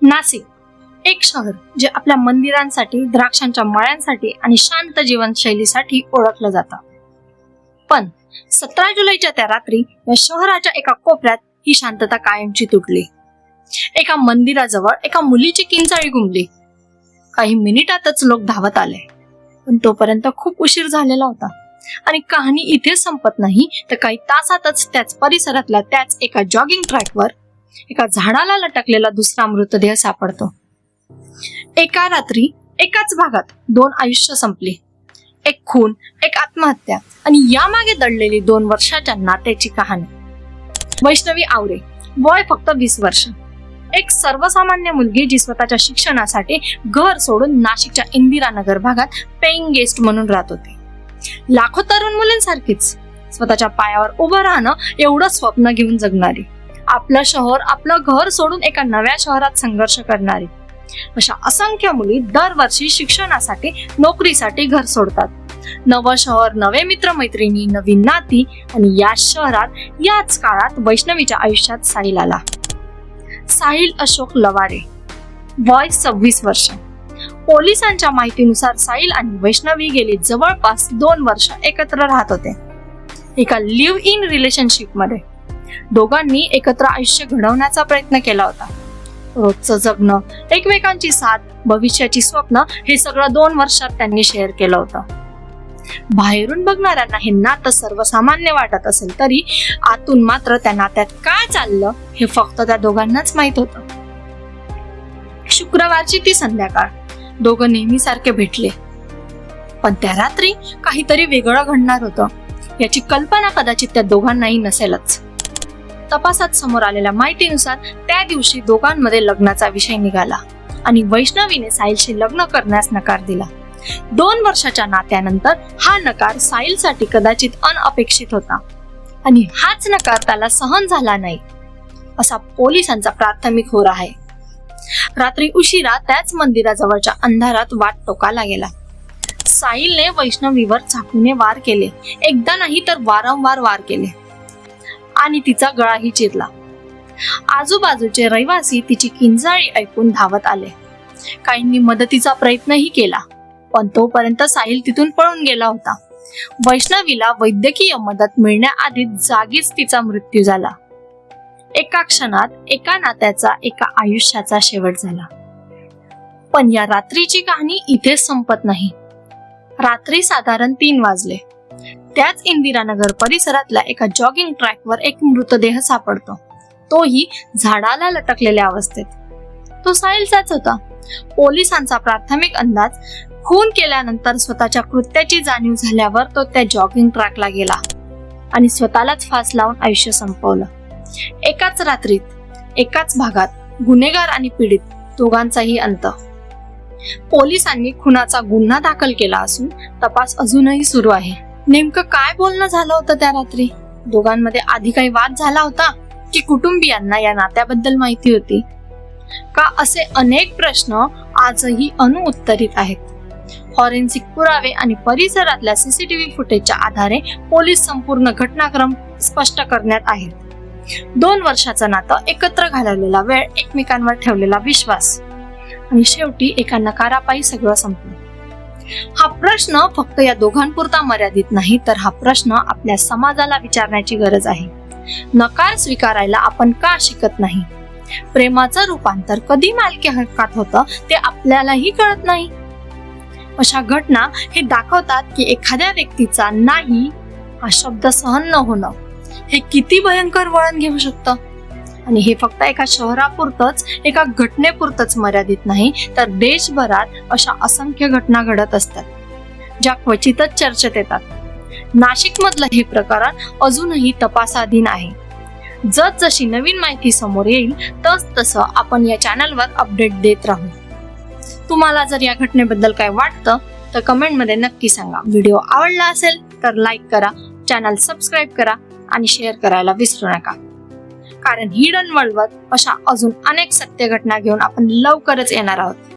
नाशिक, एक शहर जे आपल्या मंदिरांसाठी, द्राक्षांच्या मळ्यांसाठी आणि शांत जीवनशैलीसाठी ओळखलं जातं. पण 17 जुलैच्या त्या रात्री या शहराच्या एका कोपऱ्यात ही शांतता कायमची तुटली. एका मंदिराजवळ एका मुलीची किंचाळी घुमली. काही मिनिटातच लोक धावत आले, पण तोपर्यंत खूप उशीर झालेला होता. आणि कहाणी इथेच संपत नाही, तर काही तासातच त्याच परिसरातल्या त्याच एका जॉगिंग ट्रॅकवर एका झाडाला लटकलेला दुसरा मृतदेह सापडतो. एका रात्री एकाच भागात 2 आयुष्य संपली. एक खून, एक आत्महत्या आणि यामागे दडलेली 2 वर्षाच्या नात्याची कहाणी. वैष्णवी आवरे, वय फक्त 20 वर्ष, एक सर्वसामान्य मुलगी जी स्वतःच्या शिक्षणासाठी घर सोडून नाशिकच्या इंदिरानगर भागात पेइंग गेस्ट म्हणून राहत होती. लाखो तरुण मुलींसारखीच स्वतःच्या पायावर उभं राहणं एवढं स्वप्न घेऊन जगणारी, आपलं शहर, आपलं घर सोडून एका नव्या शहरात संघर्ष करणारी, अशा असंख्य मुली दरवर्षी शिक्षणासाठी, नोकरीसाठी घर सोडतात. नवं शहर, नवे मित्रमैत्रिणी, नवी नाती आणि या शहरात याच काळात वैष्णवीच्या आयुष्यात साहिल आला. साहिल अशोक लवारे, वय 26 वर्ष. पोलिसांच्या माहितीनुसार साहिल आणि वैष्णवी गेली जवळपास 2 वर्ष एकत्र राहत होते, एका लिव्ह इन रिलेशनशिप मध्ये. दोघांनी एकत्र आयुष्य घडवण्याचा प्रयत्न केला होता. रोजचं जगणं, एकमेकांची साथ, भविष्याची स्वप्न हे सगळं 2 वर्षात त्यांनी शेअर केलं होतं. बाहेरून बघणाऱ्यांना हे नातं सर्वसामान्य वाटत असेल तरी आतून मात्र त्या नात्यात काय चाललं हे फक्त त्या दोघांनाच माहित होतं. शुक्रवारची ती संध्याकाळ, दोघं नेहमीसारखे भेटले, पण त्या रात्री काहीतरी वेगळं घडणार होतं याची कल्पना कदाचित त्या दोघांनाही नसेलच. तपासात समोर आलेल्या माहितीनुसार त्या दिवशी दोघांमध्ये लग्नाचा विषय निघाला आणि वैष्णवीने साहिलशी लग्न करण्यास नकार दिला. 2 वर्षाच्या नात्यानंतर हा नकार साहिलसाठी कदाचित अनअपेक्षित होता आणि हाच नकार त्याला सहन झाला नाही, असा पोलिसांचा प्राथमिक होरा आहे. रात्री उशिरा त्याच मंदिराजवळच्या अंधारात वाट टोकाला गेला. साहिलने वैष्णवीवर चाकूने वार केले, एकदा नाही तर वारंवार वार केले आणि तिचा गळाही चिरला. आजूबाजूचे रहिवासी तिची किंचाळी ऐकून धावत आले. काहींनी मदतीचा प्रयत्नही केला, पण तोपर्यंत साहिल तिथून पळून गेला होता. वैष्णवीला वैद्यकीय मदत मिळण्याआधी जागीच तिचा मृत्यू झाला. एका क्षणात एका नात्याचा, एका आयुष्याचा शेवट झाला. पण या रात्रीची कहाणी इथेच संपत नाही. रात्री साधारण 3 वाजले. त्याच इंदिरानगर परिसरातल्या एका जॉगिंग ट्रॅकवर एक मृतदेह सापडतो, तोही झाडाला लटकलेल्या अवस्थेत. तो साहिलचाच होता. पोलिसांचा प्राथमिक अंदाज, खून केल्यानंतर स्वतःच्या कृत्याची जाणीव झाल्यावर तो त्या जॉगिंग ट्रॅकला गेला आणि स्वतःलाच फास लावून आयुष्य संपवलं. एकाच रात्रीत, एकाच भागात गुन्हेगार आणि पीडित दोघांचाही अंत. पोलिसांनी खुनाचा गुन्हा दाखल केला असून तपास अजूनही सुरू आहे. नेमकं काय बोलणं झालं होतं त्या रात्री? दोघांमध्ये आधी काही वाद झाला होता की कुटुंबियांना या नात्याबद्दल माहिती होती का, असे अनेक प्रश्न आजही अनुत्तरित आहेत. फॉरेन्सिक पुरावे आणि परिसरातल्या सीसीटीव्ही फुटेजच्या आधारे पोलीस संपूर्ण घटनाक्रम स्पष्ट करण्यात आहेत. 2 वर्षाचं नातं, एकत्र घालवलेला वेळ, एकमेकांवर ठेवलेला विश्वास आणि शेवटी एका नकारापायी सगळं संपलं. हा प्रश्न फक्त या दोघांपुरता मर्यादित नाही, तर हा प्रश्न आपल्या समाजाला विचारण्याची गरज आहे. नकार स्वीकारायला आपण का शिकत नाही? प्रेमाचं रूपांतर कधी मालकी हक्कात होतं ते आपल्यालाही कळत नाही. अशा घटना हे दाखवतात की एखाद्या व्यक्तीचा नाही हा शब्द सहन न होणं हे किती भयंकर वळण घेऊ शकतं. आणि हे फक्त एका शहरापुरतच, एका घटनेपुरतच मर्यादित नाही, तर देशभरात अशा असंख्य घटना घडत असतात ज्या क्वचितच चर्चेत येतात. नाशिक मधलं हे प्रकरण अजूनही तपासाधीन आहे. जसजशी नवीन माहिती समोर येईल तसं आपण या चॅनलवर अपडेट देत राहू. तुम्हाला जर या घटनेबद्दल काय वाटतं तर कमेंट मध्ये नक्की सांगा. व्हिडिओ आवडला असेल तर लाईक करा, चॅनल सबस्क्राईब करा आणि शेअर करायला विसरू नका. कारण हिडन वर्ल्डवर अशा अजून अनेक सत्य घटना घेऊन आपण लवकरच येणार आहोत.